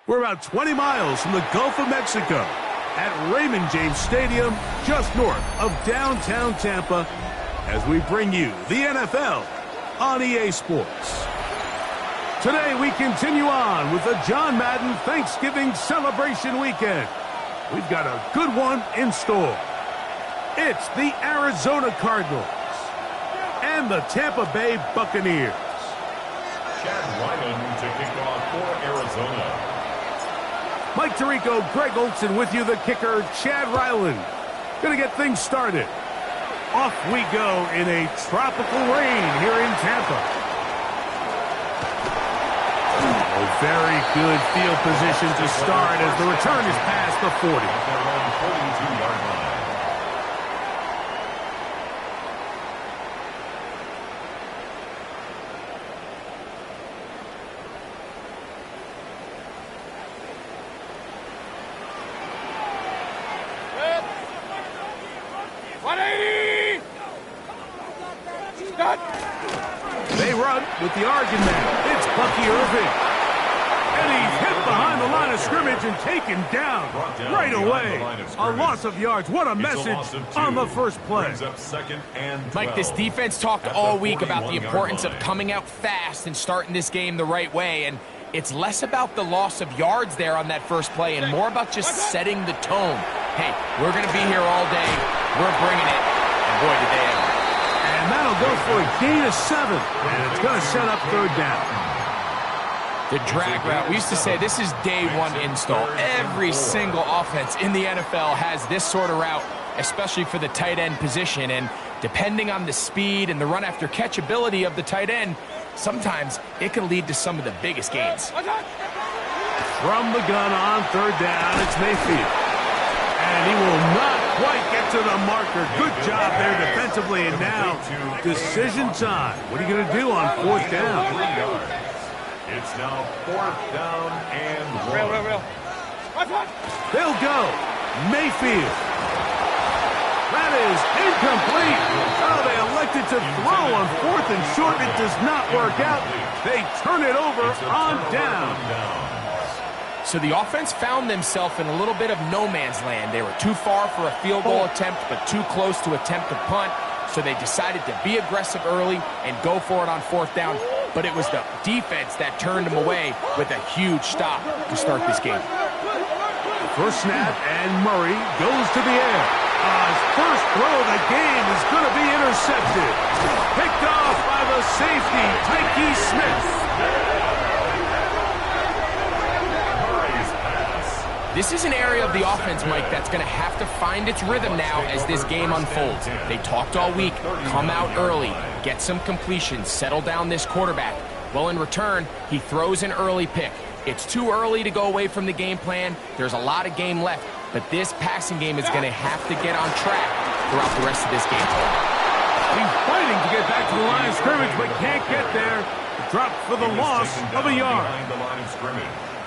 We're about 20 miles from the Gulf of Mexico at Raymond James Stadium, just north of downtown Tampa, as we bring you the NFL on EA Sports. Today we continue on with the John Madden Thanksgiving celebration weekend. We've got a good one in store. It's the Arizona Cardinals and the Tampa Bay Buccaneers. Chad Ryland to kick off for Arizona. Mike Tirico, Greg Olson with you, the kicker, Chad Ryland. Gonna get things started. Off we go in a tropical rain here in Tampa. A very good field position to start as the return is past the 40. They're on 42-yard line. They run with the Oregon man. It's Bucky Irving. And he's hit behind the line of scrimmage and taken down right away. A loss of yards. What a message on the first play. Mike, this defense talked all week about the importance of coming out fast and starting this game the right way. And it's less about the loss of yards there on that first play and more about just setting the tone. Hey, we're going to be here all day. We're bringing it. And boy, did they ever. And that'll go for a gain of 7. And it's going to set up third down. The drag route. We used to say this is day one install. Every single offense in the NFL has this sort of route, especially for the tight end position. And depending on the speed and the run after catch ability of the tight end, sometimes it can lead to some of the biggest gains. From the gun on third down, it's Mayfield. And he will not quite get to the marker. Good job there defensively. And now, decision time. What are you going to do on fourth down? It's now fourth down and 1. They'll go. Mayfield. That is incomplete. Oh, they elected to throw on fourth and short. It does not work out. They turn it over on down. So the offense found themselves in a little bit of no man's land. They were too far for a field goal attempt, but too close to attempt a punt. So they decided to be aggressive early and go for it on fourth down. But it was the defense that turned them away with a huge stop to start this game. First snap, and Murray goes to the air. His first throw of the game is going to be intercepted. Picked off by the safety, Tyke Smith. This is an area of the offense, Mike, that's going to have to find its rhythm now as this game unfolds. They talked all week, come out early, get some completions, settle down this quarterback. Well, in return, he throws an early pick. It's too early to go away from the game plan. There's a lot of game left, but this passing game is going to have to get on track throughout the rest of this game. He's fighting to get back to the line of scrimmage, but can't get there. Dropped for the loss of a yard.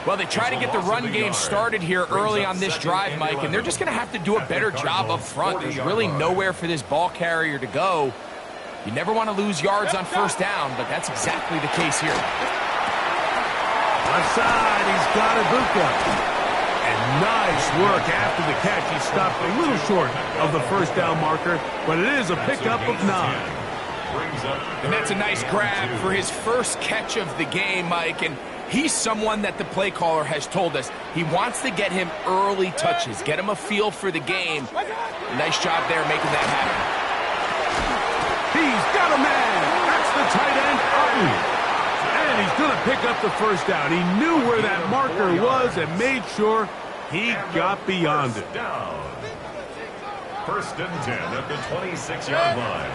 Well, they try to get the run game started here early on this drive, Mike, and they're just going to have to do a better job up front. There's really nowhere for this ball carrier to go. You never want to lose yards on first down, but that's exactly the case here. Left side, he's got Ibuka. And nice work after the catch. He stopped a little short of the first down marker, but it is a pickup of 9. And that's a nice grab for his first catch of the game, Mike, and he's someone that the play caller has told us he wants to get him early touches, get him a feel for the game. Nice job there making that happen. He's got a man. That's the tight end, Arden. And he's going to pick up the first down. He knew where that marker was and made sure he got beyond it. First and 10 at the 26-yard line.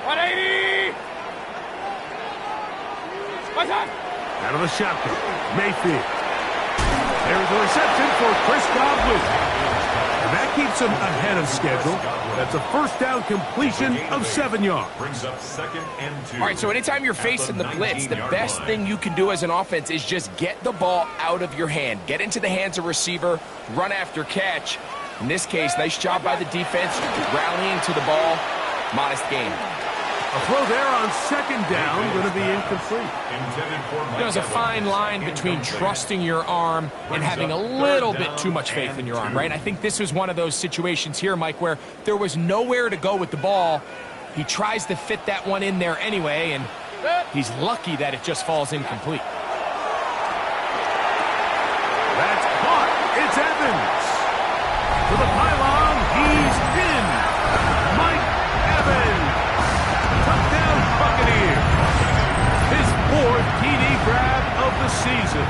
180! Out of the shotgun, Mayfield. There's a reception for Chris Godwin. And that keeps him ahead of schedule. That's a first down completion of 7 yards. Brings up 2nd and 2. All right, so anytime you're facing the blitz, the best thing you can do as an offense is just get the ball out of your hand. Get into the hands of receiver, run after catch. In this case, nice job by the defense, rallying to the ball. Modest gain. A throw there on 2nd down, going to be incomplete. There's a fine line between trusting your arm and having a little bit too much faith in your arm, right? I think this was one of those situations here, Mike, where there was nowhere to go with the ball. He tries to fit that one in there anyway, and he's lucky that it just falls incomplete. That's caught. It's Evans. To the pylon, he's in. Mike Evans. Touchdown Buccaneers. His 4th TD grab of the season.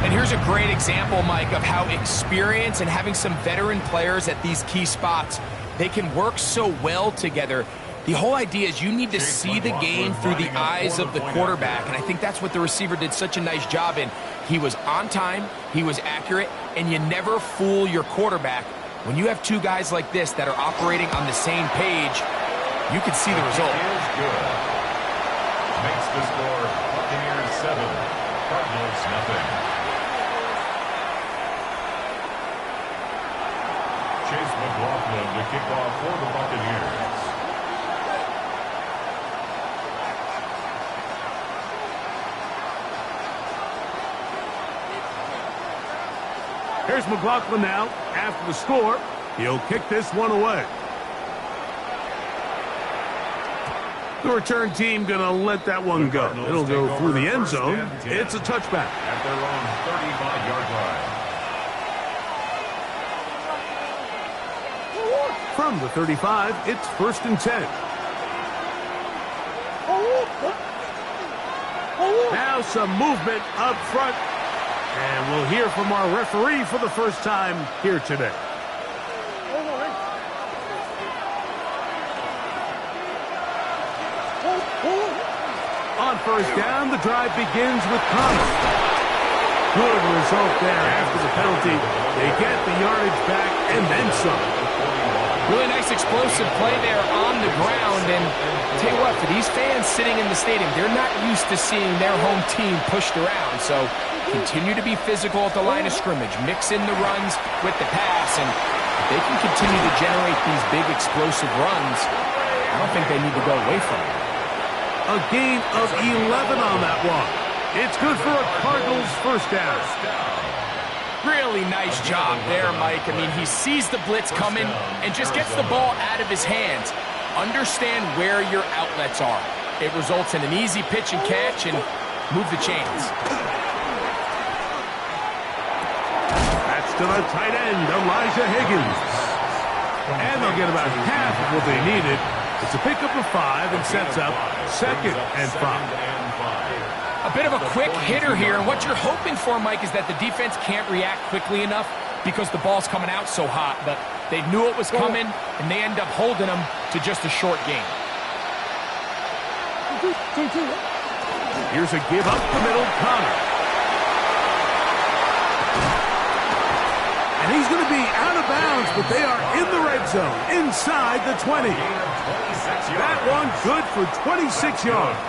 And here's a great example, Mike, of how experience and having some veteran players at these key spots, they can work so well together. The whole idea is you need to see the game through the eyes of the quarterback, and I think that's what the receiver did such a nice job in. He was on time, he was accurate, and you never fool your quarterback. When you have two guys like this that are operating on the same page, you can see the result. Makes the score Buccaneers 7, Cardinals nothing. Chase McLaughlin to kick off for the Buccaneers. Here's McLaughlin now. After the score, he'll kick this one away. The return team going to let that one go. It'll go through the end zone. It's a touchback. At their own 35-yard line. From the 35, it's 1st and 10. Now some movement up front. And we'll hear from our referee for the first time here today. On 1st down, the drive begins with Connor. Good result there after the penalty. They get the yardage back and then some. Really nice explosive play there on the ground. And tell you what, for these fans sitting in the stadium, they're not used to seeing their home team pushed around. So continue to be physical at the line of scrimmage. Mix in the runs with the pass. And if they can continue to generate these big explosive runs, I don't think they need to go away from it. A gain of 11 on that one. It's good for a Cardinals first down. Really nice job there, Mike. I mean, he sees the blitz coming and just gets the ball out of his hands. Understand where your outlets are. It results in an easy pitch and catch and move the chains. That's to the tight end, Elijah Higgins. And they'll get about half of what they needed. It's a pickup of 5 and sets up 2nd and 5. A bit of a quick hitter here, and what you're hoping for, Mike, is that the defense can't react quickly enough because the ball's coming out so hot, but they knew it was coming, and they end up holding them to just a short gain. Here's a give up the middle, Connor. And he's going to be out of bounds, but they are in the red zone, inside the 20. That one good for 26 yards.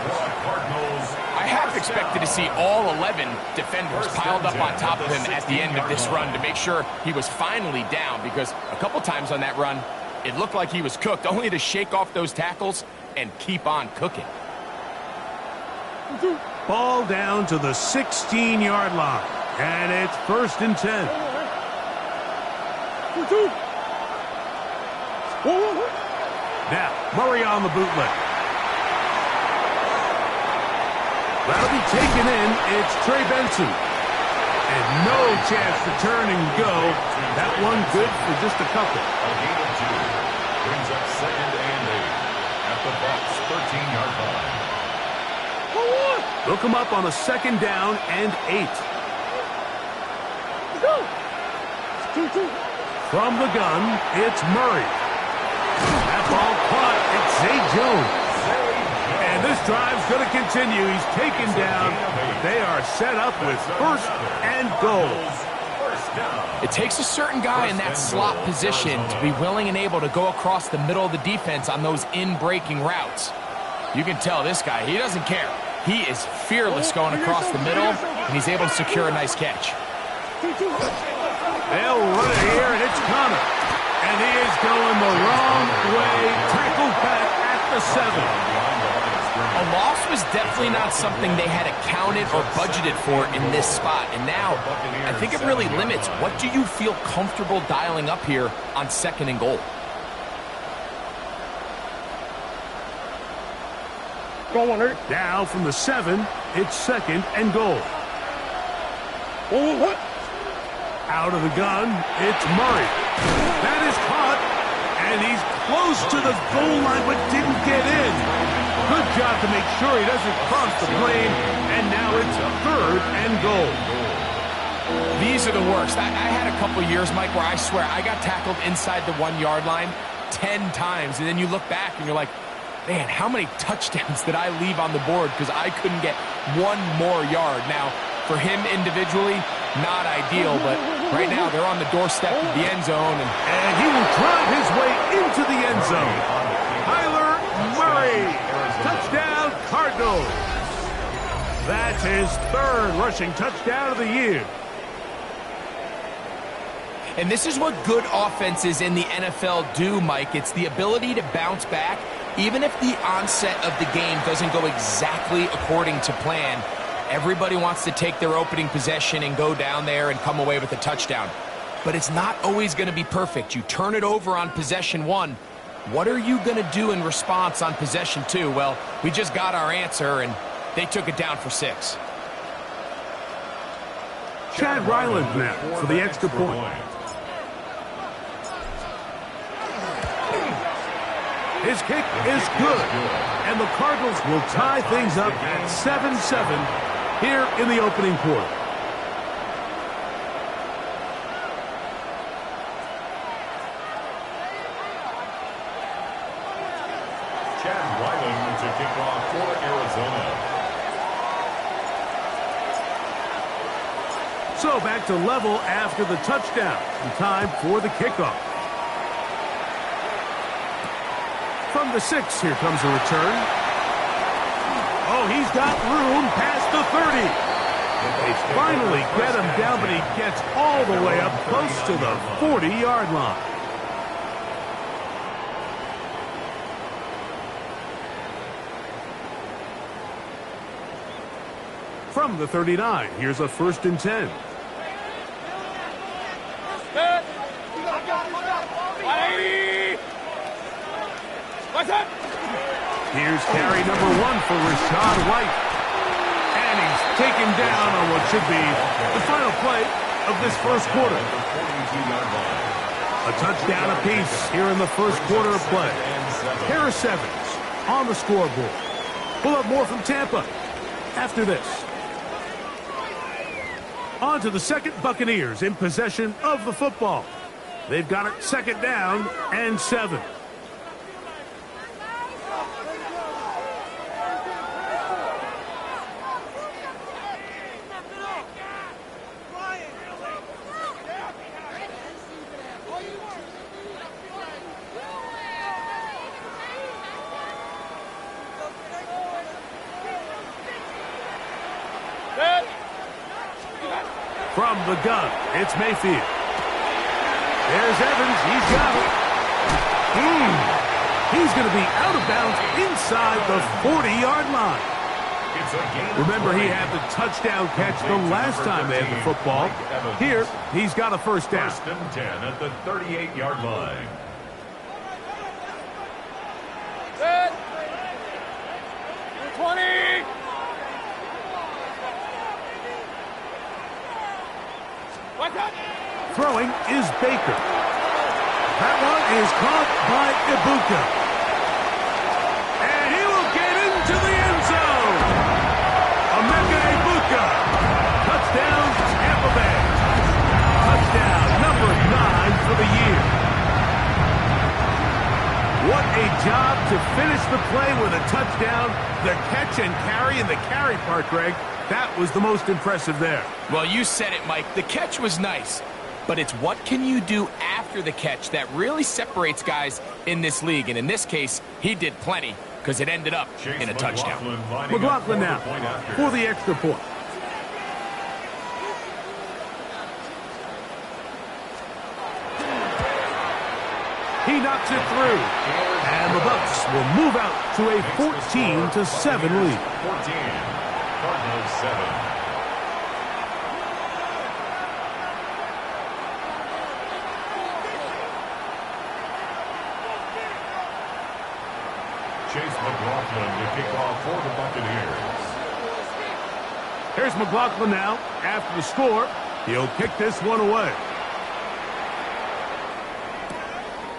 I half expected to see all 11 defenders piled up on top of him at the end of this run to make sure he was finally down, because a couple times on that run, it looked like he was cooked, only to shake off those tackles and keep on cooking. Ball down to the 16-yard line, and it's 1st and 10. Now, Murray on the bootleg. That'll be taken in. It's Trey Benson. And no chance to turn and go. That one good for just a couple. A gain of 2. Brings up 2nd and 8 at the Bucs 13-yard line. They'll come up on a 2nd down and 8. From the gun, it's Murray. That ball caught. It's Zay Jones. And And this drive's going to continue. He's taken down. They are set up with first and goal. It takes a certain guy in that slot position to be willing and able to go across the middle of the defense on those in-breaking routes. You can tell this guy, he doesn't care. He is fearless going across the middle, and he's able to secure a nice catch. They'll run it here, and it's Connor. And he is going the wrong way. Tackled back at the 7. A loss was definitely not something they had accounted or budgeted for in this spot. And now, I think it really limits. What do you feel comfortable dialing up here on second and goal? Now from the 7, it's second and goal. Out of the gun, it's Murray. That is caught, and he's close to the goal line but didn't get in. Good job to make sure he doesn't cross the plane, and now it's third and goal. These are the worst. I had a couple years, Mike, where I swear I got tackled inside the 1-yard line 10 times, and then you look back and you're like, man, how many touchdowns did I leave on the board because I couldn't get one more yard? Now, for him individually, not ideal, but right now they're on the doorstep of the end zone. And he will drive his way into the end zone. Kyler Murray, touchdown Cardinals. That's his third rushing touchdown of the year. And this is what good offenses in the NFL do, Mike. It's the ability to bounce back, even if the onset of the game doesn't go exactly according to plan. Everybody wants to take their opening possession and go down there and come away with a touchdown. But it's not always going to be perfect. You turn it over on possession 1. What are you going to do in response on possession 2? Well, we just got our answer, and they took it down for 6. Chad Ryland now for the extra point. His kick is good, and the Cardinals will tie things up at 7-7 here in the opening quarter. Chad Ryland to kick off for Arizona. So back to level after the touchdown. And time for the kickoff. From the 6, here comes a return. Oh, he's got room past the 30. They finally get him down, but he gets all the way up close to the 40-yard line. From the 39, here's a 1st and 10. Here's carry number 1 for Rachaad White. And he's taken down on what should be the final play of this first quarter. A touchdown apiece here in the first quarter of play. Harris Evans on the scoreboard. We'll have more from Tampa after this. On to the second, Buccaneers in possession of the football. They've got it second down and 7. From the gun, it's Mayfield. There's Evans. He's got it. He's going to be out of bounds inside the 40-yard line. Remember, he had the touchdown catch the last time they had the football. Here, he's got a first down. 1st and 10 at the 38-yard line. Set. 20. Throwing is Baker. That one is caught by Ibuka. And he will get into the end zone. Emeka Ibuka. Touchdown, Tampa Bay. Touchdown number 9 for the year. What a job to finish the play with a touchdown. The catch and carry, and the carry part, Greg, that was the most impressive there. Well, you said it, Mike. The catch was nice, but it's what can you do after the catch that really separates guys in this league. And in this case, he did plenty because it ended up in a touchdown. McLaughlin now for the extra point. He knocks it through. And the Bucs will move out to a 14-7 lead. 14, Cardinals 7. Chase McLaughlin to kick off for the Buccaneers. Here's McLaughlin now. After the score, he'll kick this one away.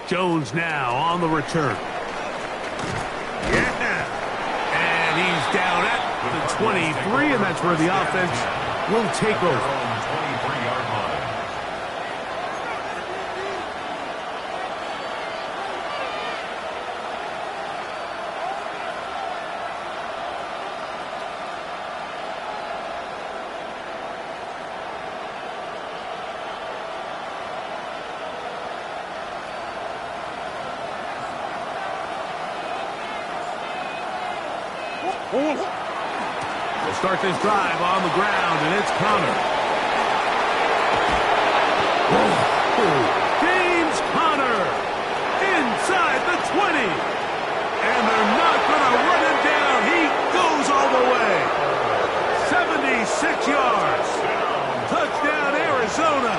Jones now on the return. Yeah. And he's down at the 23, and that's where the offense will take over. 23-yard line. We'll start this drive on the ground, and it's Conner. James Conner inside the 20. And they're not going to run him down. He goes all the way. 76 yards. Touchdown, Arizona.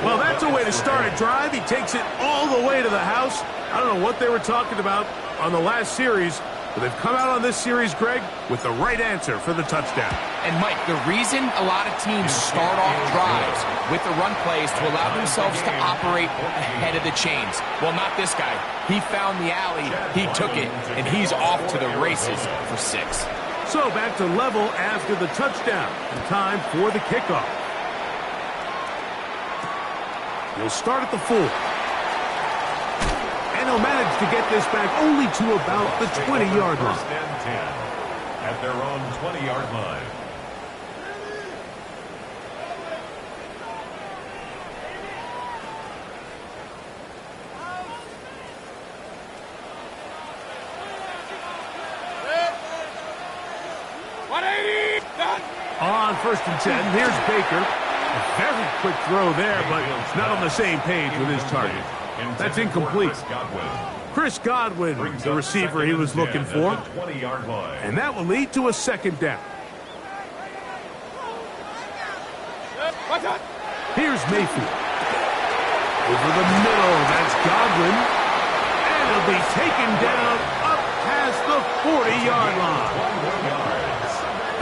Well, that's a way to start a drive. He takes it all the way to the house. I don't know what they were talking about on the last series, but they've come out on this series, Greg, with the right answer for the touchdown. And, Mike, the reason a lot of teams start off drives with the run plays to allow themselves to operate ahead of the chains. Well, not this guy. He found the alley, he took it, and he's off to the races for 6. So back to level after the touchdown, and time for the kickoff. He'll start at the 4. And he'll manage to get this back only to about the 20-yard line. First and 10 at their own 20-yard line. On first and 10, here's Baker. A very quick throw there, but not on the same page with his target. That's incomplete. Chris Godwin, the receiver he was looking for. And that will lead to a second down. Here's Mayfield. Over the middle, that's Godwin. And he'll be taken down up past the 40-yard line.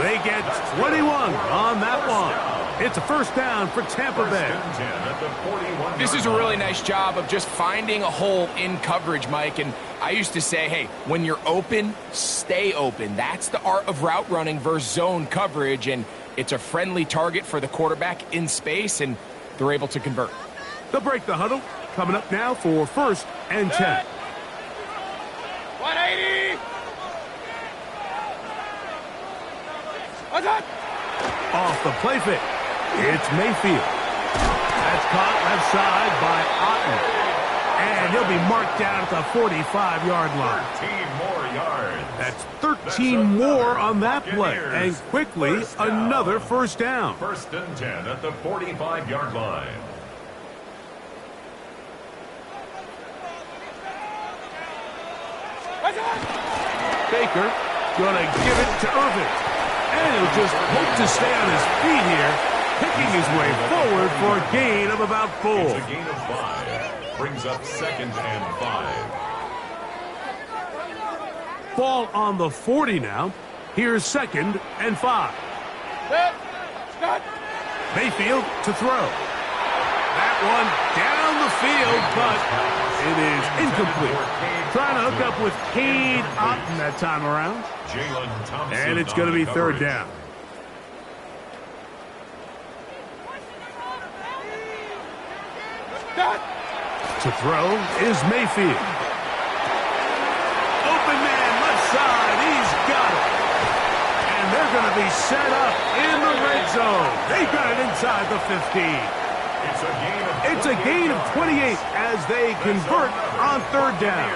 They get 21 on that one. It's a first down for Tampa Bay. This is a really nice job of just finding a hole in coverage, Mike. And I used to say, hey, when you're open, stay open. That's the art of route running versus zone coverage. And it's a friendly target for the quarterback in space, and they're able to convert. They'll break the huddle. Coming up now for first and 10. 180! Off the play fake. It's Mayfield. That's caught left side by Otten. And he'll be marked down at the 45-yard line. 13 more yards. That's 13 more on that play. And quickly, another first down. First and 10 at the 45-yard line. Baker gonna give it to Irvin. And he'll just hope to stay on his feet here, picking his way forward for a gain of about 4. It's a gain of 5. Brings up second and 5. Ball on the 40 now. Here's second and 5. Mayfield to throw. That one down the field, but it is incomplete. Trying to hook up with Cade Otten that time around. And it's going to be third down. To throw is Mayfield. Open man, left side. He's got it. And they're going to be set up in the red zone. They got it inside the 15. It's a gain of 28 as they convert on third down.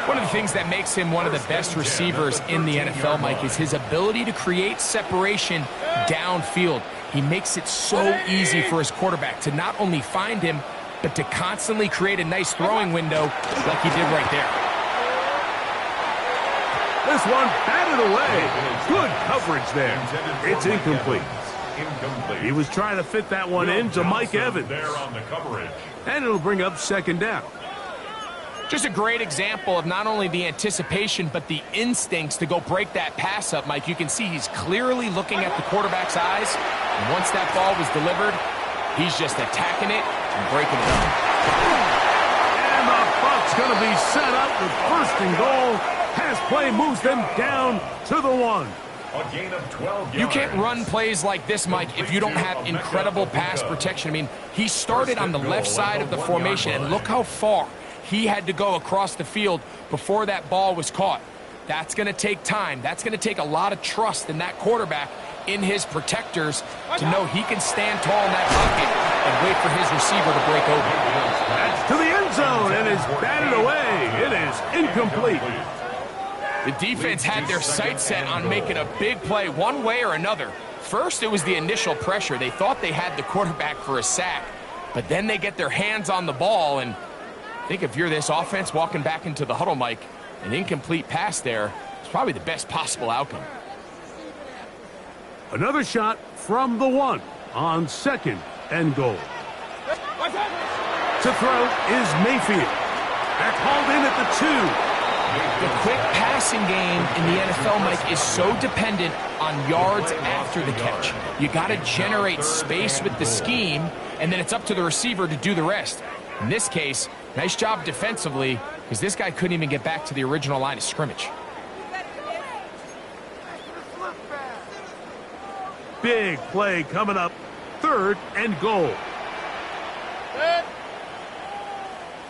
One of the things that makes him one of the best receivers in the NFL, Mike, is his ability to create separation downfield. He makes it so easy for his quarterback to not only find him, but to constantly create a nice throwing window like he did right there. This one batted away. Good coverage there. It's incomplete. He was trying to fit that one into Mike Evans. And it'll bring up second down. Just a great example of not only the anticipation, but the instincts to go break that pass up, Mike. You can see he's clearly looking at the quarterback's eyes. And once that ball was delivered, he's just attacking it and breaking it up. And the Bucs going to be set up with first and goal. Pass play moves them down to the 1. A gain of 12 yards. You can't run plays like this, Mike, if you don't have incredible pass protection. I mean, he started on the left side of the formation, and look how far he had to go across the field before that ball was caught. That's going to take time. That's going to take a lot of trust in that quarterback, in his protectors, to know he can stand tall in that pocket and wait for his receiver to break open. That's to the end zone, and is batted away. It is incomplete. The defense had their sights set on making a big play one way or another. First, it was the initial pressure. They thought they had the quarterback for a sack, but then they get their hands on the ball, and I think if you're this offense walking back into the huddle, Mike, an incomplete pass there is probably the best possible outcome. Another shot from the 1 on second and goal. To throw is Mayfield. That's hauled in at the 2. The quick passing game in the NFL, Mike, is so dependent on yards after the catch. You got to generate space with the scheme, and then it's up to the receiver to do the rest. In this case, nice job defensively, because this guy couldn't even get back to the original line of scrimmage. Big play coming up. Third and goal.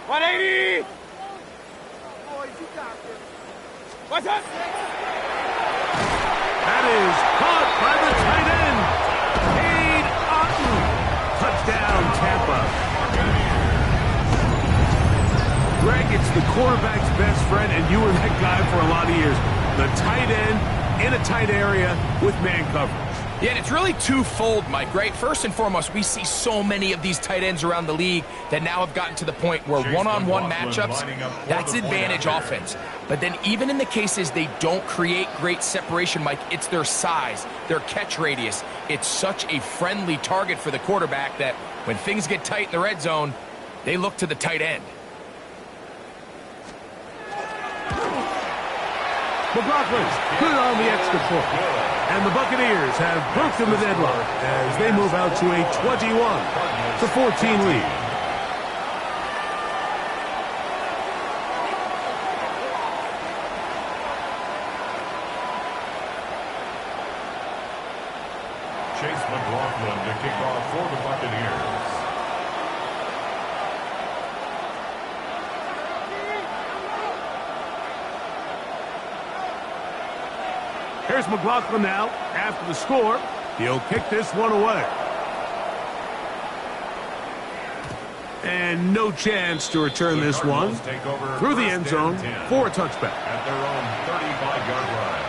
180! What's up? That is caught by the tight end. Cade Otton. Touchdown, Tampa. Greg, it's the quarterback's best friend, and you were that guy for a lot of years. The tight end in a tight area with man coverage. Yeah, and it's really twofold, Mike, right? First and foremost, we see so many of these tight ends around the league that now have gotten to the point where one-on-one matchups, that's advantage offense. But then even in the cases they don't create great separation, Mike, it's their size, their catch radius. It's such a friendly target for the quarterback that when things get tight in the red zone, they look to the tight end. McLaughlin's good on the extra point. And the Buccaneers have broken the deadlock as they move out to a 21-14 lead. Chase McLaughlin to kick off for the Buccaneers. Here's McLaughlin now. After the score, he'll kick this one away. And no chance to return this one through the end zone for a touchback. At their own 35-yard line.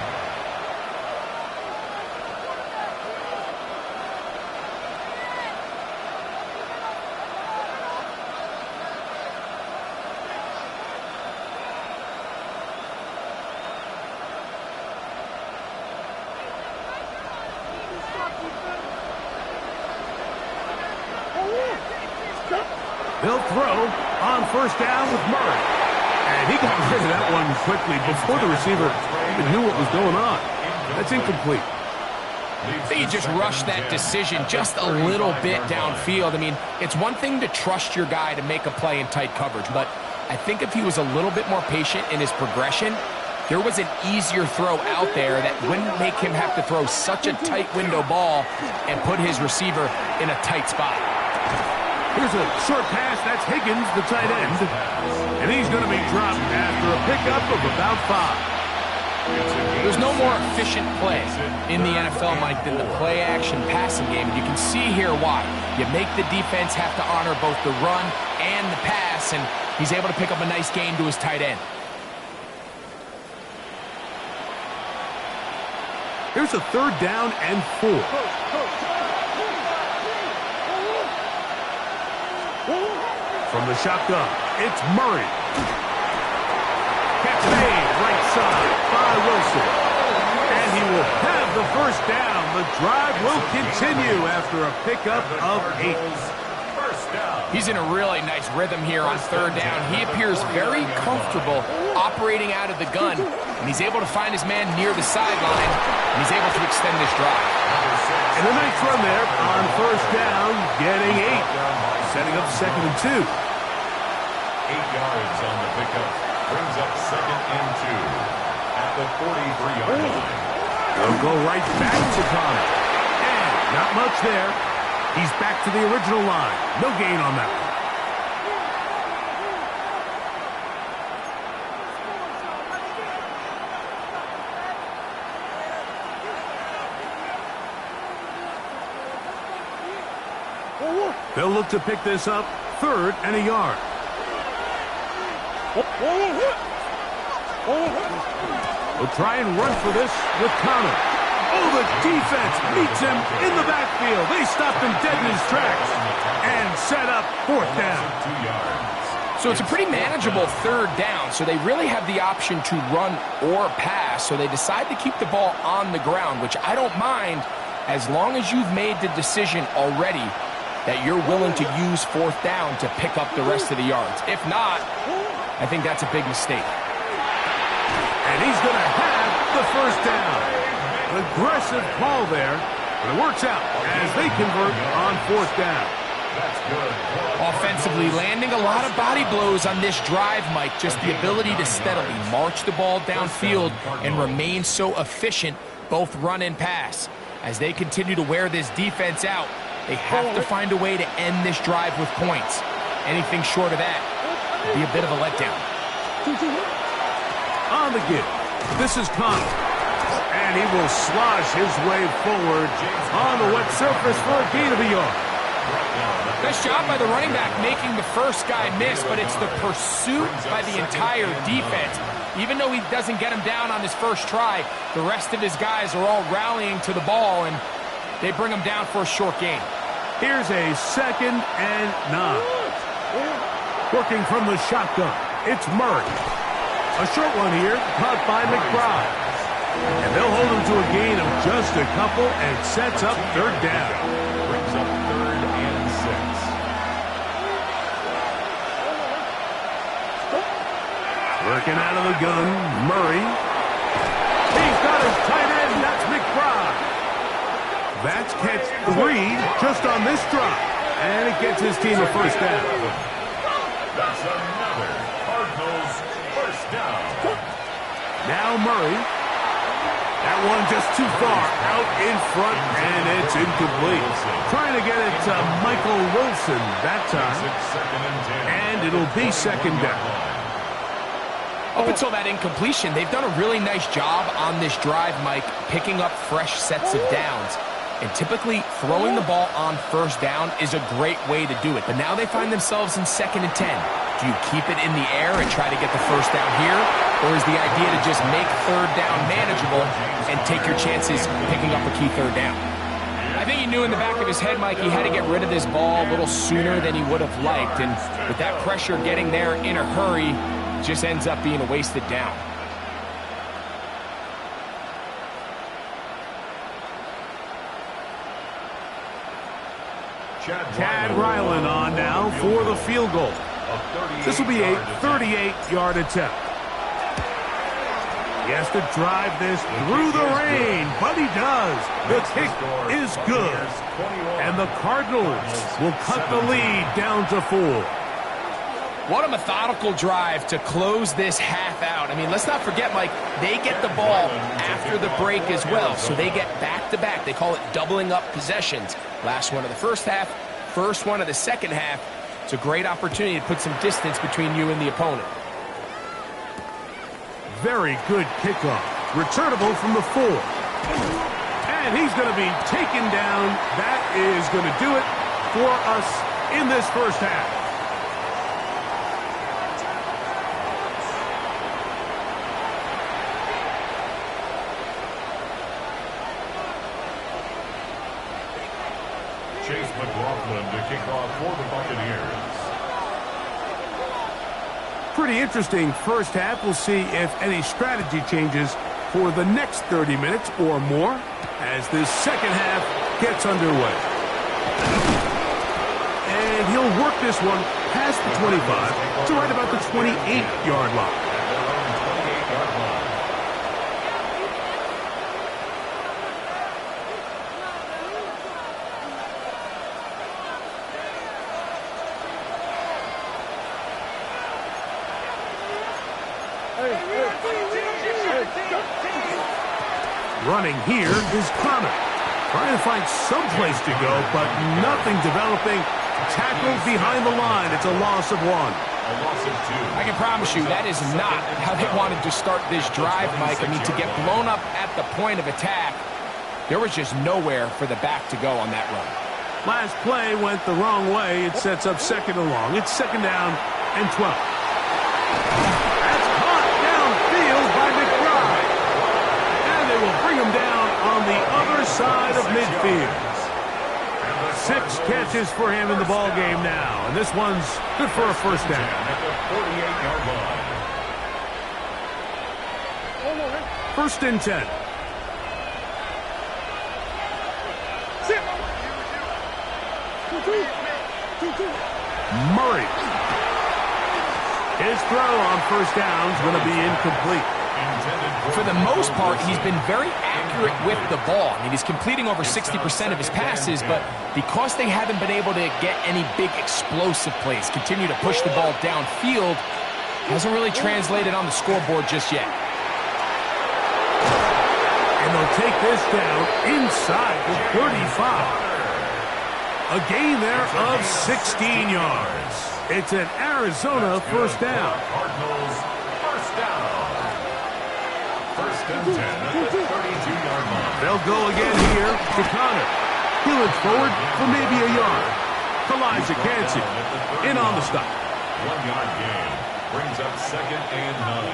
They'll throw on first down with Murray. And he got rid of that one quickly before the receiver even knew what was going on. That's incomplete. I think he just rushed that decision just a little bit downfield. I mean, it's one thing to trust your guy to make a play in tight coverage, but I think if he was a little bit more patient in his progression, there was an easier throw out there that wouldn't make him have to throw such a tight window ball and put his receiver in a tight spot. Here's a short pass. That's Higgins, the tight end. And he's going to be dropped after a pickup of about 5. There's no more efficient play in the NFL, Mike, than the play-action passing game. And you can see here why. You make the defense have to honor both the run and the pass, and he's able to pick up a nice gain to his tight end. Here's a 3rd down and 4. From the shotgun, it's Murray. Catch made, right side by Wilson. And he will have the first down. The drive will continue after a pickup of 8. He's in a really nice rhythm here on 3rd down. He appears very comfortable operating out of the gun, and he's able to find his man near the sideline, and he's able to extend this drive. And a nice run there on 1st down, getting 8. Setting up 2nd and 2. 8 yards on the pickup. Brings up 2nd and 2 at the 43-yard line. They'll go right back to Connor. And not much there. He's back to the original line. No gain on that one. They'll look to pick this up 3rd and a yard. We'll try and run for this with Connor. Oh, the defense meets him in the backfield. They stopped him dead in his tracks and set up 4th down. 2 yards. So it's a pretty manageable 3rd down, so they really have the option to run or pass, so they decide to keep the ball on the ground, which I don't mind as long as you've made the decision already that you're willing to use 4th down to pick up the rest of the yards. If not, I think that's a big mistake. And he's going to have the first down. Aggressive call there, but it works out as they convert on 4th down. That's good. Offensively, landing a lot of body blows on this drive, Mike. Just the ability to steadily march the ball downfield and remain so efficient, both run and pass. As they continue to wear this defense out, they have to find a way to end this drive with points. Anything short of that would be a bit of a letdown. On the give, this is Connor. And he will slosh his way forward on the wet surface for a gain of a yard. Nice job by the running back making the first guy miss, but it's the pursuit by the entire defense. Even though he doesn't get him down on his first try, the rest of his guys are all rallying to the ball, and they bring him down for a short gain. Here's a 2nd and 9. Working from the shotgun, it's Murray. A short one here, caught by McBride. And they'll hold him to a gain of just a couple, and sets up 3rd down. Brings up 3rd and 6. Working out of the gun, Murray. He's got his tight end, that's McBride. That's catch 3 just on this drive. And it gets his team a first down. That's another Cardinals first down. Now Murray. That one just too far out in front, and it's incomplete. Trying to get it to Michael Wilson that time. And it'll be 2nd down. Up until that incompletion, they've done a really nice job on this drive, Mike, picking up fresh sets of downs. And typically, throwing the ball on 1st down is a great way to do it. But now they find themselves in 2nd and 10. Do you keep it in the air and try to get the first down here? Or is the idea to just make 3rd down manageable and take your chances picking up a key 3rd down? I think he knew in the back of his head, Mike, he had to get rid of this ball a little sooner than he would have liked. And with that pressure getting there in a hurry, it just ends up being a wasted down. Chad Ryland on now for the field goal. This will be a 38-yard attempt. He has to drive this through the rain, but he does. The kick is good. And the Cardinals will cut the lead down to 4. What a methodical drive to close this half out. I mean, let's not forget, Mike, they get the ball after the break as well, so they get back-to-back. They call it doubling up possessions. Last one of the first half, first one of the second half, it's a great opportunity to put some distance between you and the opponent. Very good kickoff. Returnable from the 4. And he's going to be taken down. That is going to do it for us in this first half. Chase McLaughlin to kick off for the Buccaneers. Pretty interesting first half. We'll see if any strategy changes for the next 30 minutes or more as this second half gets underway. And he'll work this one past the 25 to right about the 28-yard line. Running here is Connor. Trying to find some place to go, but nothing developing. Tackled behind the line. It's a loss of 1. A loss of 2. I can promise you that is not how they wanted to start this drive, Mike. I mean, to get blown up at the point of attack, there was just nowhere for the back to go on that run. Last play went the wrong way. It sets up second and long. It's second down and 12. That's caught downfield by McBride. And they will bring him down on the other side of midfield. 6 catches for him in the ball game now. And this one's good for a first down. At the 48-yard line. First and 10. Murray. His throw on first down is going to be incomplete. For the most part, he's been very accurate with the ball. I mean, he's completing over 60% of his passes, but because they haven't been able to get any big explosive plays, continue to push the ball downfield, hasn't really translated on the scoreboard just yet. And they'll take this down inside the 35. A gain there of 16 yards. It's an Arizona first down. Cardinals first down. First and 10 at the 32-yard line. They'll go again here to Connor. He looks forward for maybe a yard. Elijah Cansey in on the stop. 1-yard gain brings up second and 9.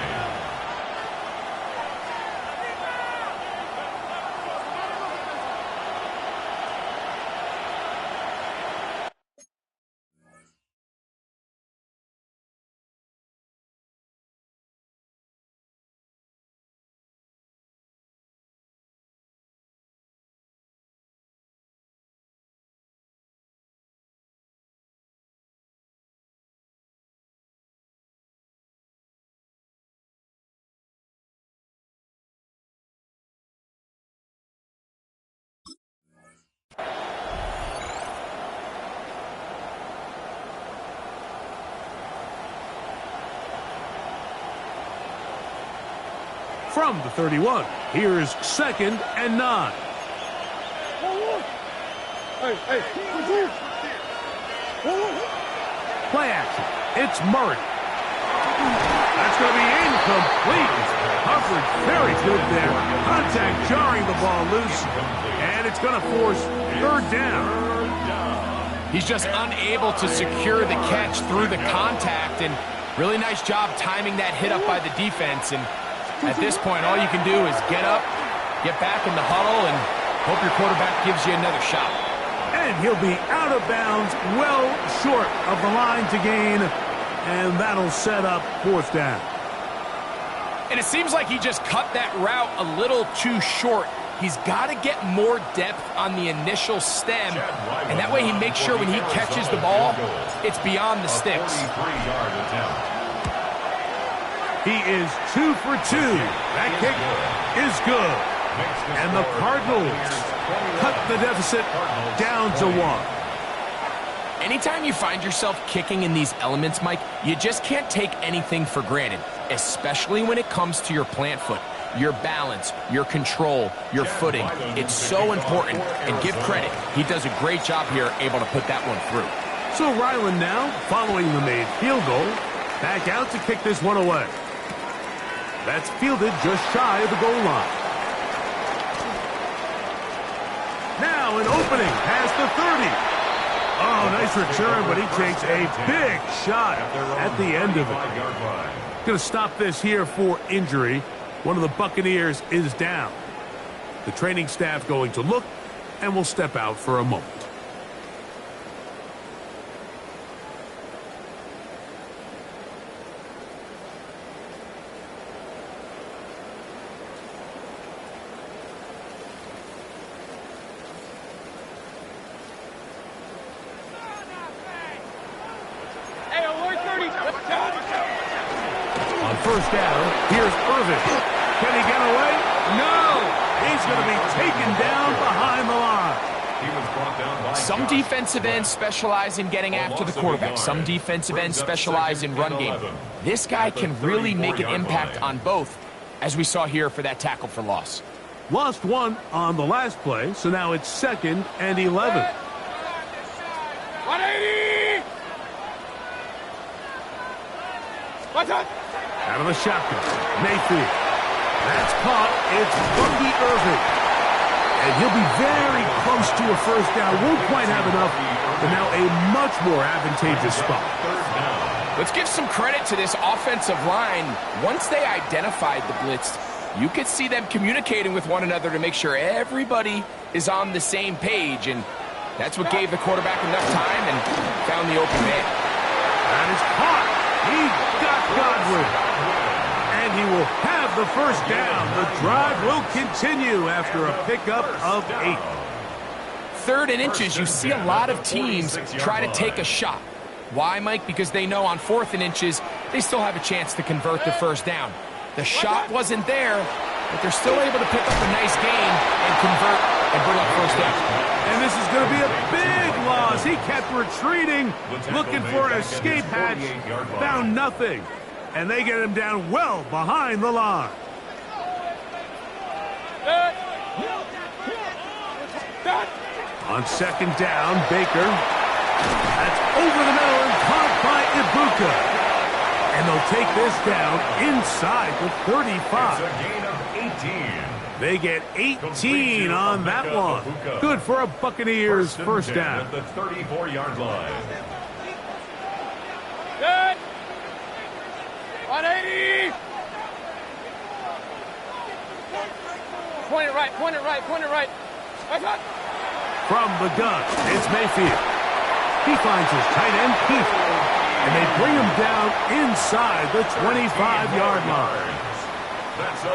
From the 31, here's second and 9. Play action. It's Murray. That's going to be incomplete. Coverage very good there. Contact jarring the ball loose. And it's going to force third down. He's just unable to secure the catch through the contact, and really nice job timing that hit up by the defense. And at this point, all you can do is get up, get back in the huddle, and hope your quarterback gives you another shot. And he'll be out of bounds, well short of the line to gain, and that'll set up fourth down. And it seems like he just cut that route a little too short. He's got to get more depth on the initial stem, and that way he makes sure when he catches the ball, it's beyond the sticks. 43-yard attempt. He is 2 for 2. That kick is good. And the Cardinals cut the deficit down to 1. Anytime you find yourself kicking in these elements, Mike, you just can't take anything for granted, especially when it comes to your plant foot. your balance, your control, your footing. It's so important, and give credit. He does a great job here, able to put that one through. So Ryland now, following the made field goal, back out to kick this one away. That's fielded just shy of the goal line. Now an opening past the 30. Oh, nice return, but he takes a big shot at the end of it. Going to stop this here for injury. One of the Buccaneers is down. The training staff going to look and will step out for a moment. First down, here's Irvin. Can he get away? No! He's going to be taken down behind the line. He was brought down by Some defensive ends specialize in getting after the quarterback. Some defensive ends specialize in run game. This guy can really make an impact on both, as we saw here for that tackle for loss. Lost one on the last play, so now it's 2nd and 11. 180! Watch out! Out of the shotgun, Mayfield. That's caught. It's Bungie Irving. And he'll be very close to a first down. Won't quite have enough, but now a much more advantageous spot. Let's give some credit to this offensive line. Once they identified the blitz, you could see them communicating with one another to make sure everybody is on the same page. And that's what gave the quarterback enough time and found the open man. That is caught. He got Godwin. And he will have the first down. The drive will continue after a pickup of 8. 3rd and inches, you see a lot of teams try to take a shot. Why, Mike? Because they know on 4th and inches, they still have a chance to convert the first down. The shot wasn't there, but they're still able to pick up a nice gain and convert and bring up first down. And this is going to be a big loss. He kept retreating, looking for an escape hatch, found nothing. And they get him down well behind the line. On 2nd down, Baker. That's over the middle and caught by Ibuka. And they'll take this down inside the 35. It's a gain of 18. They get 18 on that one. Good for a Buccaneers first down. At the 34-yard line. Good! 180! Point it right, point it right, point it right. Watch out! From the gun, it's Mayfield. He finds his tight end, Keith. And they bring him down inside the 25-yard line.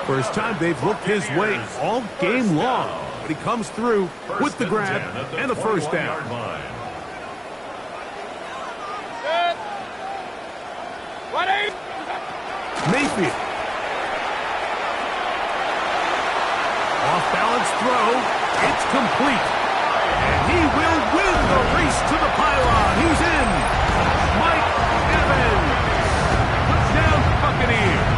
First time they've looked his way all game long. But he comes through with the grab and a first down. Good! 180! Mayfield. Off-balance throw. It's complete. And he will win the race to the pylon. He's in. Mike Evans. Touchdown Buccaneers.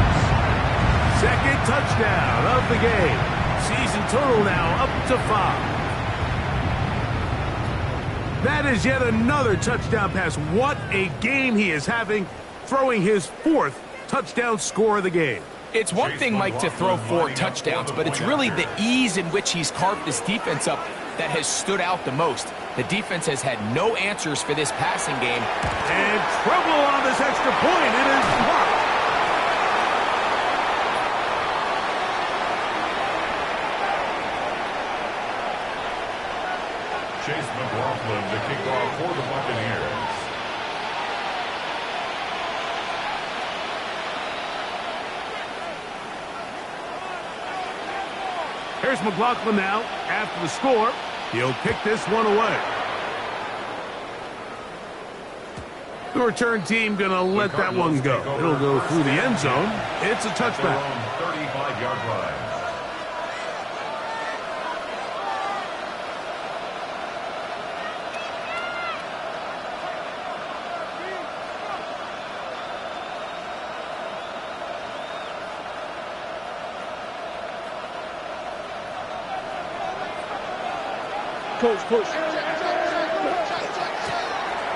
2nd touchdown of the game. Season total now up to 5. That is yet another touchdown pass. What a game he is having, throwing his 4th touchdown score of the game. It's one thing, Mike, to throw 4 touchdowns, but it's really the ease in which he's carved this defense up that has stood out the most. The defense has had no answers for this passing game. And trouble on this extra point. It is blocked. Chase McLaughlin to kick off for the Buccaneers. Here's McLaughlin now after the score. He'll kick this one away. The return team going to let that one go. It'll go through the end zone. It's a touchback. 35-yard line.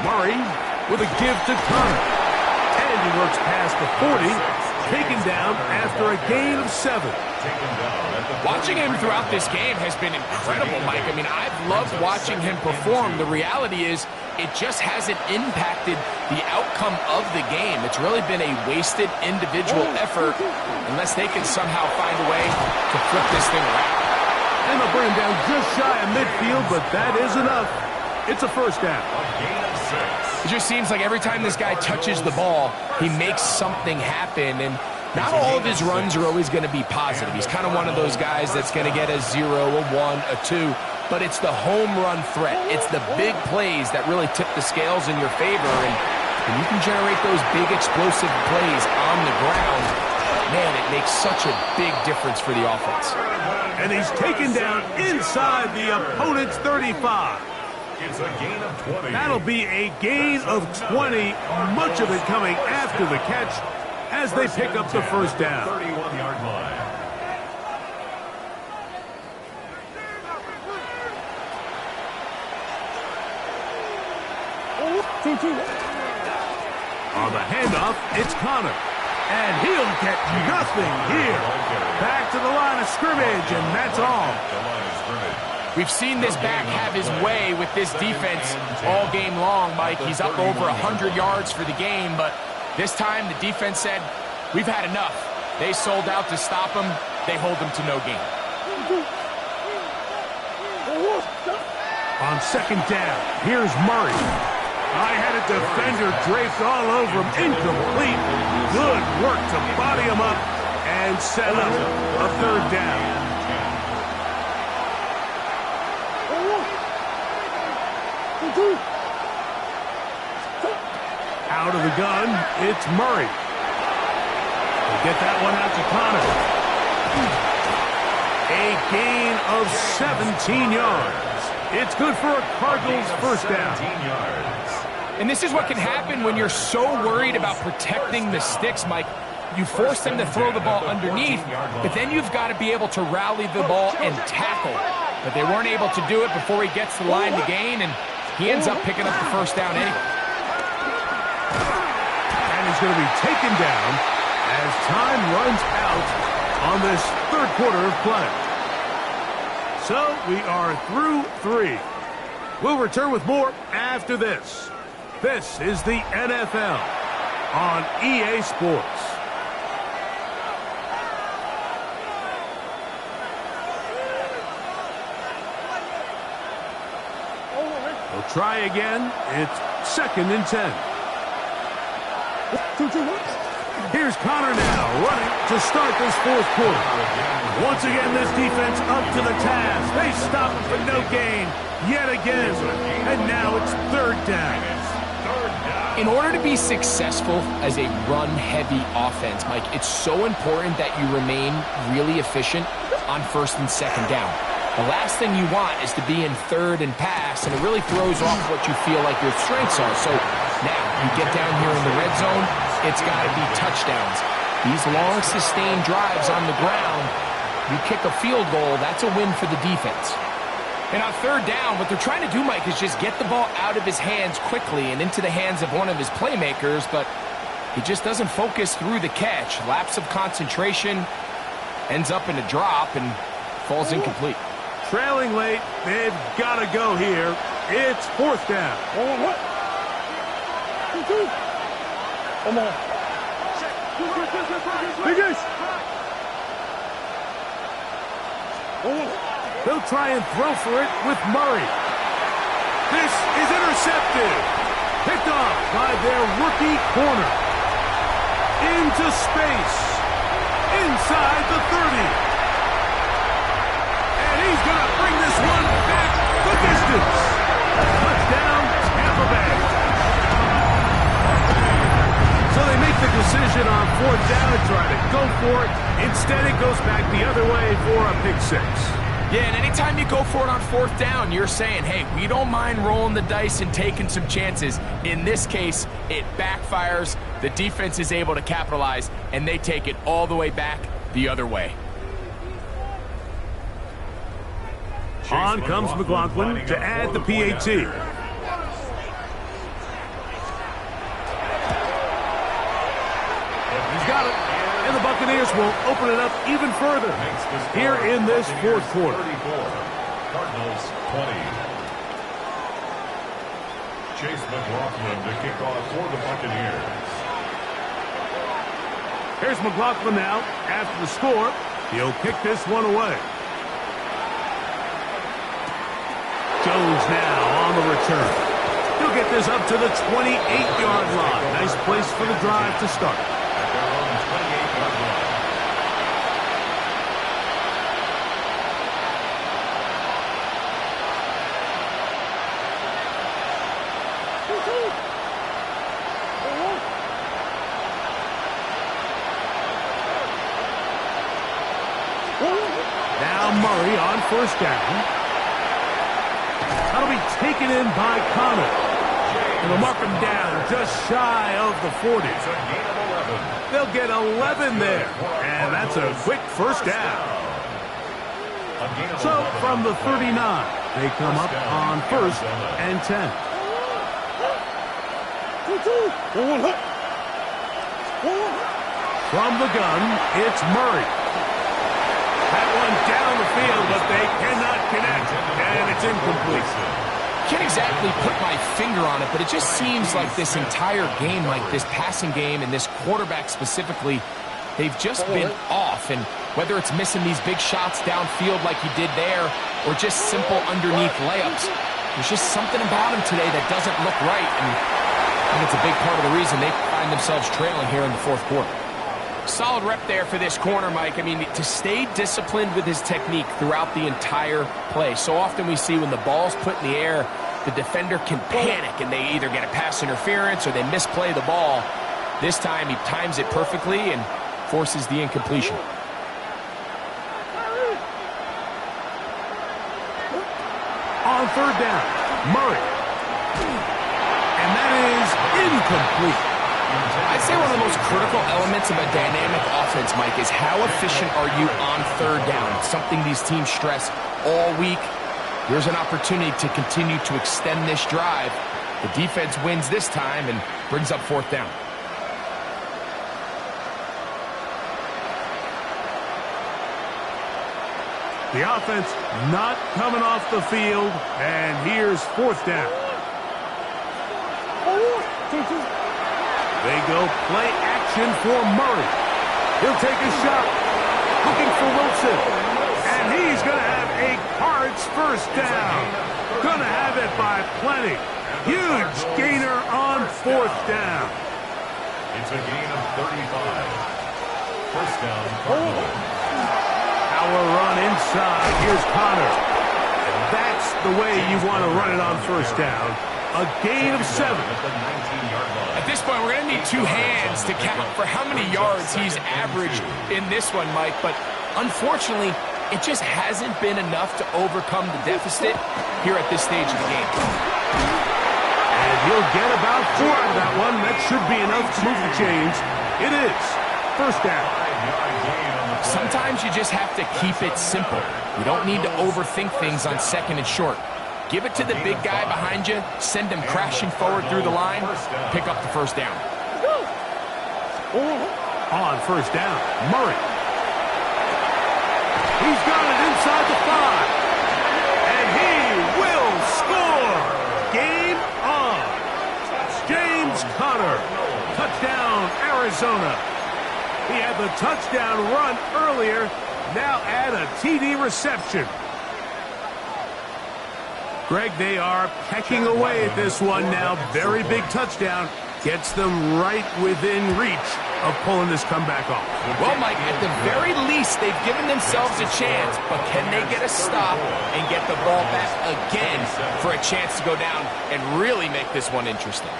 Murray with a give to Connor. And he works past the 40, taken down after a gain of 7. Watching him throughout this game has been incredible, Mike. I mean, I've loved watching him perform. The reality is it just hasn't impacted the outcome of the game. It's really been a wasted individual effort unless they can somehow find a way to flip this thing around. And they'll bring him down just shy of midfield, but that is enough. It's a first down. It just seems like every time this guy touches the ball, he makes something happen, and not all of his runs are always going to be positive. He's kind of one of those guys that's going to get a 0, a 1, a 2, but it's the home run threat. It's the big plays that really tip the scales in your favor, and when you can generate those big explosive plays on the ground, man, it makes such a big difference for the offense. And he's taken down inside the opponent's 35. It's a gain of 20. That'll be a gain of 20, much of it coming after the catch as they pick up the first down. 31-yard line. On the handoff, it's Connor. And he'll get nothing here. Back to the line of scrimmage, and that's all. We've seen this back have his way with this defense all game long, Mike. He's up over 100 yards for the game, but this time the defense said, we've had enough. They sold out to stop him. They hold him to no gain. On second down, here's Murray. I had a defender draped all over him. Incomplete. Good work to body him up and set up a third down. Out of the gun, it's Murray. We'll get that one out to Connor. A gain of 17 yards. It's good for a Cardinals first down. And this is what can happen when you're so worried about protecting the sticks, Mike. You force them to throw the ball underneath, but then you've got to be able to rally the ball and tackle. But they weren't able to do it before he gets to the line to gain, and he ends up picking up the first down anyway. And he's going to be taken down as time runs out on this third quarter of play. So we are through 3. We'll return with more after this. This is the NFL on EA Sports. We'll try again. It's second and 10. Here's Connor now running to start this fourth quarter. Once again, this defense up to the task. They stop him for no gain yet again. And now it's third down. In order to be successful as a run-heavy offense, Mike, it's so important that you remain really efficient on first and second down. The last thing you want is to be in third and pass, and it really throws off what you feel like your strengths are. So now you get down here in the red zone, it's got to be touchdowns. These long, sustained drives on the ground, you kick a field goal, that's a win for the defense. And on third down, what they're trying to do, Mike, is just get the ball out of his hands quickly and into the hands of one of his playmakers, but he just doesn't focus through the catch. Lapse of concentration, ends up in a drop, and falls incomplete. Trailing late, they've got to go here. It's fourth down. Come on. They'll try and throw for it with Murray. This is intercepted. Picked off by their rookie corner. Into space. Inside the 30. And he's going to bring this one back the distance. Touchdown, Tampa Bay. So they make the decision on fourth down to try to go for it. Instead, it goes back the other way for a pick six. Yeah, and anytime you go for it on fourth down, you're saying, hey, we don't mind rolling the dice and taking some chances. In this case, it backfires. The defense is able to capitalize, and they take it all the way back the other way. On comes McLaughlin to add the PAT. He's got it. And the Buccaneers will open it up even further here in this fourth quarter. 34, Cardinals 20. Chase McLaughlin to kick off for the Buccaneers. Here's McLaughlin now. After the score, he'll kick this one away. Jones now on the return. He'll get this up to the 28-yard line. Nice place for the drive to start. At their own 28-yard line. Now Murray on first down. That'll be taken in by Connor. And they'll mark him down just shy of the 40. It's a gain of 11. They'll get 11 there. And that's a quick first down. A gain of So 11. from the 39, they come up on first and 10. From the gun, it's Murray. That one down the field, but they cannot connect, and it's incomplete. Can't exactly put my finger on it, but it just seems like this entire game, like this passing game and this quarterback specifically, they've just been off. And whether it's missing these big shots downfield like he did there or just simple underneath layups, there's just something about him today that doesn't look right. And I think it's a big part of the reason they find themselves trailing here in the fourth quarter. Solid rep there for this corner, Mike. I mean, to stay disciplined with his technique throughout the entire play. So often we see when the ball's put in the air, the defender can panic and they either get a pass interference or they misplay the ball. This time he times it perfectly and forces the incompletion. On third down, Murray. And that is incomplete. I'd say one of the most critical elements of a dynamic offense, Mike, is how efficient are you on third down? It's something these teams stress all week. Here's an opportunity to continue to extend this drive. The defense wins this time and brings up fourth down. The offense not coming off the field, and here's fourth down. They go play action for Murray. He'll take a shot, looking for Wilson, and he's going to have a Cards first down. Going to have it by plenty. Huge gainer on fourth down. It's a gain of 35. First down, Cardinals. Power run inside. Here's Connor. And that's the way you want to run it on first down. A gain of 7. At the 19-yard line. At this point, we're going to need two hands to count for how many yards he's averaged in this one, Mike. But unfortunately, it just hasn't been enough to overcome the deficit here at this stage of the game. And he'll get about 4 out of that one. That should be enough to move the chains. It is. First down. Sometimes you just have to keep it simple. You don't need to overthink things on second and short. Give it to the big guy behind you, send him crashing forward through the line, pick up the first down. On first down, Murray. He's got it inside the 5. And he will score. Game on. James Conner. Touchdown, Arizona. He had the touchdown run earlier. Now add a TD reception. Greg, they are pecking away at this one now. Very big touchdown. Gets them right within reach of pulling this comeback off. Well, Mike, at the very least, they've given themselves a chance. But can they get a stop and get the ball back again for a chance to go down and really make this one interesting?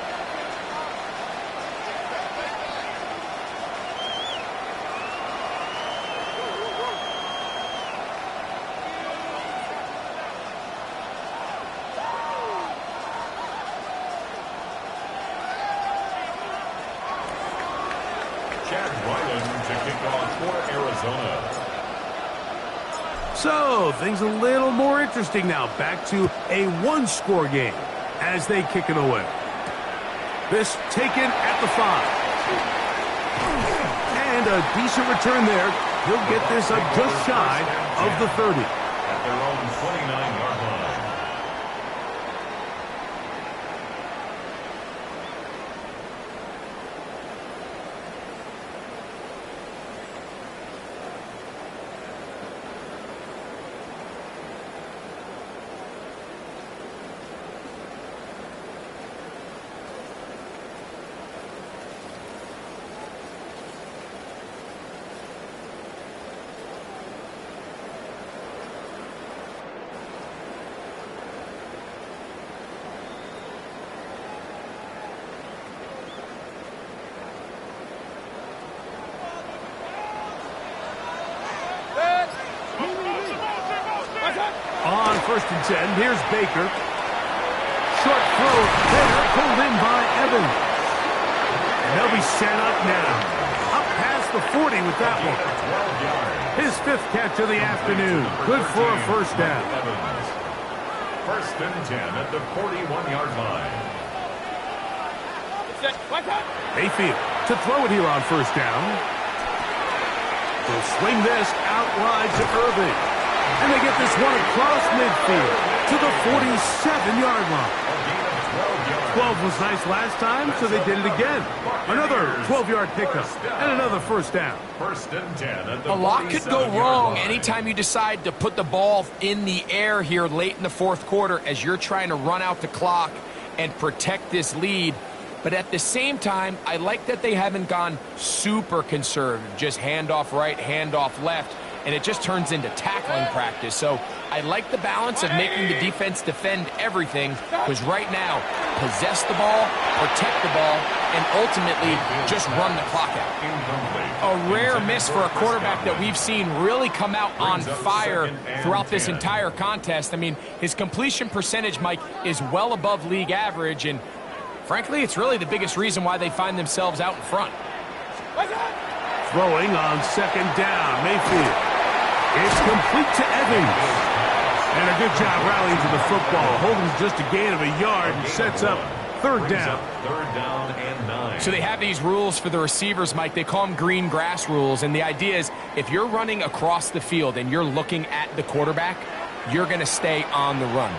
So, things a little more interesting now. Back to a one-score game as they kick it away. This taken at the 5. And a decent return there. He'll get this up just shy of the 30. At their own 29-yard line. On 1st and 10, here's Baker. Short throw there, pulled in by Evans. And they'll be set up now. Up past the 40 with that one. His 5th catch of the afternoon. Good for a first down. 1st and 10 at the 41-yard line. Mayfield to throw it here on 1st down. They'll swing this out wide to Irving. And they get this one across midfield to the 47-yard line. 12 was nice last time, so they did it again. Another 12-yard pickup and another first down. 1st and 10 at the A lot could go wrong line. anytime you decide to put the ball in the air here late in the 4th quarter as you're trying to run out the clock and protect this lead. But at the same time, I like that they haven't gone super conservative, just handoff right, handoff left, and it just turns into tackling practice. So I like the balance of making the defense defend everything, because right now, possess the ball, protect the ball, and ultimately just run the clock out. A rare miss for a quarterback that we've seen really come out on fire throughout this entire contest. I mean, his completion percentage, Mike, is well above league average, and frankly, it's really the biggest reason why they find themselves out in front. Throwing on 2nd down, Mayfield. It's complete to Evans. And a good job rallying to the football. Holding just a gain of a yard and sets up 3rd down. 3rd down and 9. So they have these rules for the receivers, Mike. They call them green grass rules. And the idea is if you're running across the field and you're looking at the quarterback, you're going to stay on the run.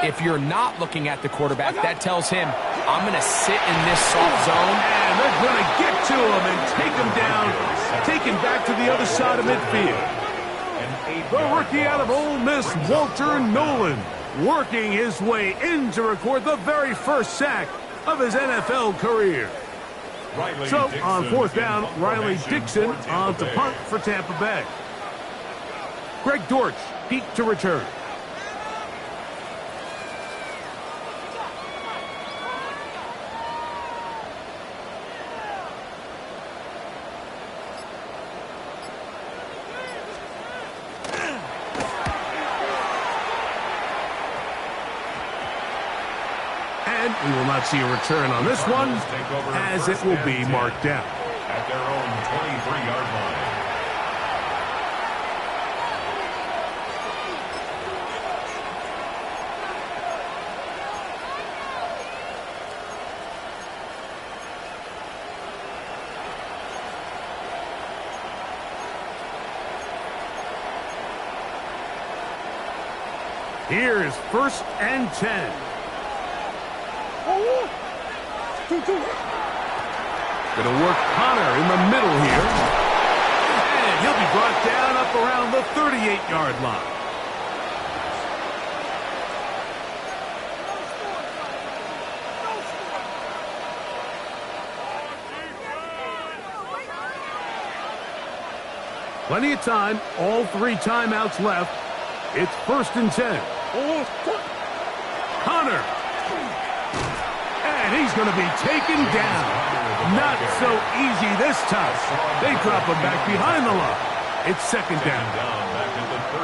If you're not looking at the quarterback, that tells him, I'm going to sit in this soft zone. And they're going to get to him and take him down, take him back to the other side of midfield. The rookie out of Ole Miss, Walter Nolan, working his way in to record the very first sack of his NFL career. So on 4th down, Riley Dixon on to punt for Tampa Bay. Greg Dortch, peak to return. We will not see a return on this one, as it will be marked down. At their own 23-yard line. Here's 1st and 10. Going to work Connor in the middle here. And he'll be brought down up around the 38-yard line. Plenty of time, all 3 timeouts left. It's 1st and 10. Connor. And he's going to be taken down. Not so easy this time. They drop him back behind the line. It's 2nd down.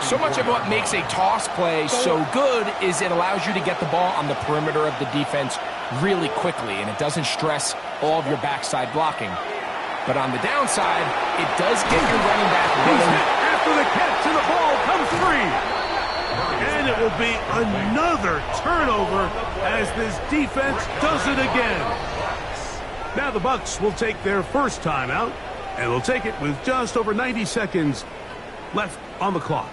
So much of what makes a toss play so good is it allows you to get the ball on the perimeter of the defense really quickly, and it doesn't stress all of your backside blocking. But on the downside, it does get your running back He's hit after the catch, and the ball comes free. And it will be another turnover as this defense does it again. Now the Bucs will take their first timeout, and will take it with just over 90 seconds left on the clock.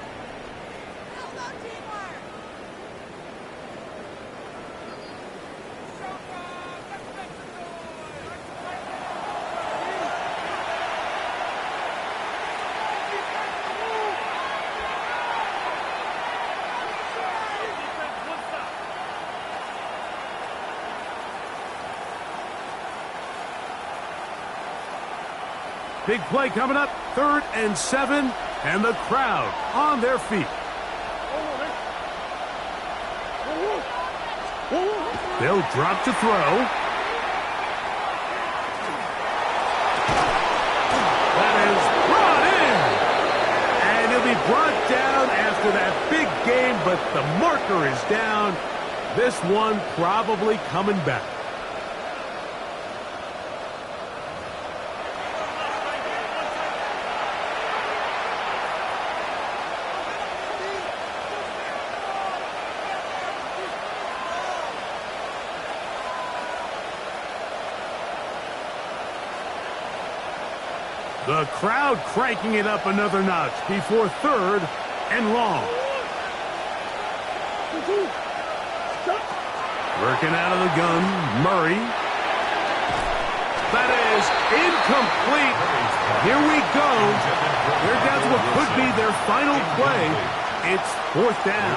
Big play coming up, 3rd and 7, and the crowd on their feet. They'll drop to throw. That is brought in. And he'll be brought down after that big game, but the marker is down. This one probably coming back. The crowd cranking it up another notch before 3rd and long. Working out of the gun, Murray. That is incomplete. Here we go. They're down to what could be their final play. It's 4th down.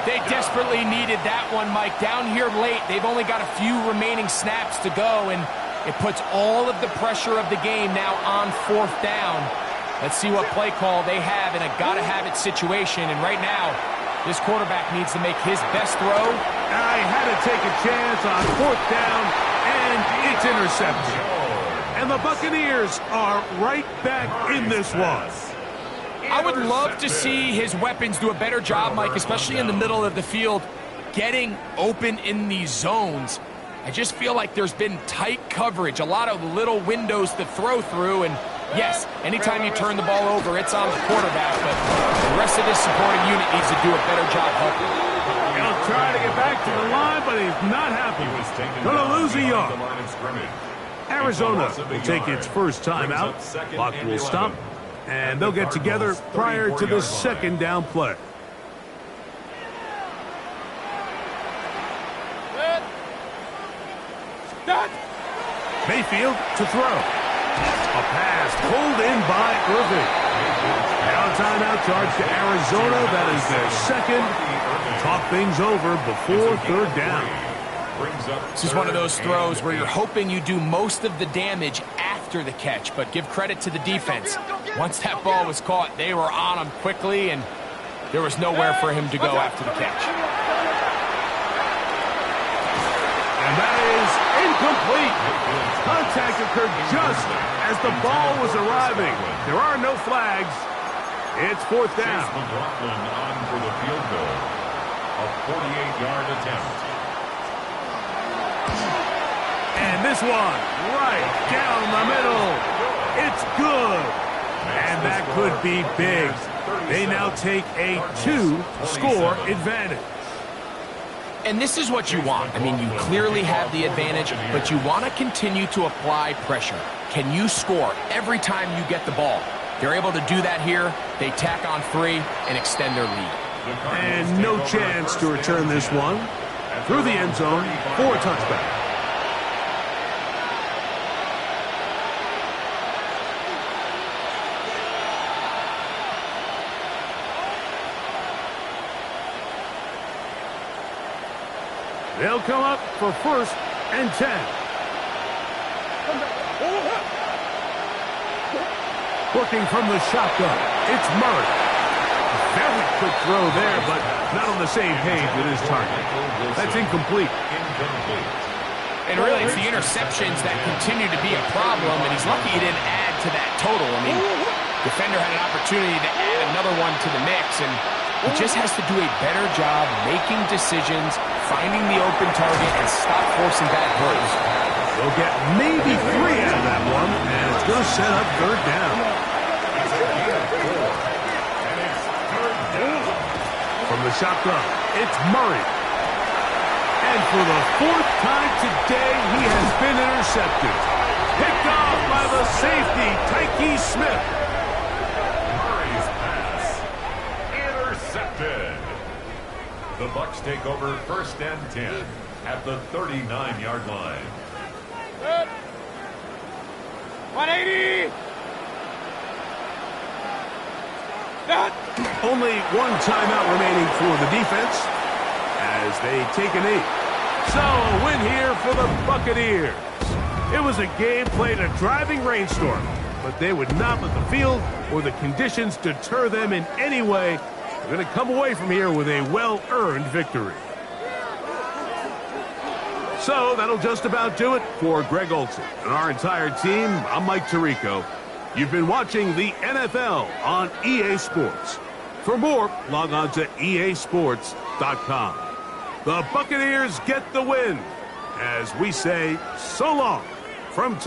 They desperately needed that one, Mike. Down here late, they've only got a few remaining snaps to go, and it puts all of the pressure of the game now on 4th down. Let's see what play call they have in a gotta-have-it situation. And right now, this quarterback needs to make his best throw. I had to take a chance on 4th down, and it's intercepted. And the Buccaneers are right back in this one. I would love to see his weapons do a better job, Mike, especially in the middle of the field, getting open in these zones. I just feel like there's been tight coverage, a lot of little windows to throw through, and yes, anytime you turn the ball over, it's on the quarterback, but the rest of this supporting unit needs to do a better job helping. He'll try to get back to the line, but he's not happy. Going to lose a yard. Arizona will take its first timeout. Clock will stop, and they'll get together prior to the 2nd down play. Mayfield to throw. A pass pulled in by Irving. Now a timeout charge to Arizona. That is their 2nd. Talk things over before 3rd down. This is one of those throws where you're hoping you do most of the damage after the catch, but give credit to the defense. Once that ball was caught, they were on him quickly, and there was nowhere for him to go after the catch. And that is incomplete. Contact occurred just as the ball was arriving. There are no flags. It's 4th down. Chase McLaughlin on for the field goal. A 48-yard attempt. And this one right down the middle. It's good. And that could be big. They now take a 2-score advantage. And this is what you want. I mean, you clearly have the advantage, but you want to continue to apply pressure. Can you score every time you get the ball? They're able to do that here. They tack on 3 and extend their lead. And no chance to return this one. Through the end zone for a touchback. They'll come up for 1st and 10. Working from the shotgun, it's Murray. Very quick throw there, but not on the same page with his target. That's incomplete. And really, it's the interceptions that continue to be a problem, and he's lucky he didn't add to that total. I mean, defender had an opportunity to add another one to the mix, and he just has to do a better job making decisions, finding the open target, and stop forcing bad throws. They'll get maybe 3 out of that one, and it's going to set up 3rd down. From the shotgun, it's Murray. And for the fourth time today, he has been intercepted. Picked off by the safety, Tyke Smith. Murray's pass intercepted. The Bucs take over 1st and 10 at the 39-yard line. Good. 180. Done. Only one timeout remaining for the defense as they take a knee. So a win here for the Buccaneers. It was a game played in a driving rainstorm, but they would not let the field or the conditions deter them in any way. They're going to come away from here with a well-earned victory. So that'll just about do it for Greg Olsen and our entire team. I'm Mike Tirico. You've been watching the NFL on EA Sports. For more, log on to easports.com. The Buccaneers get the win as we say so long from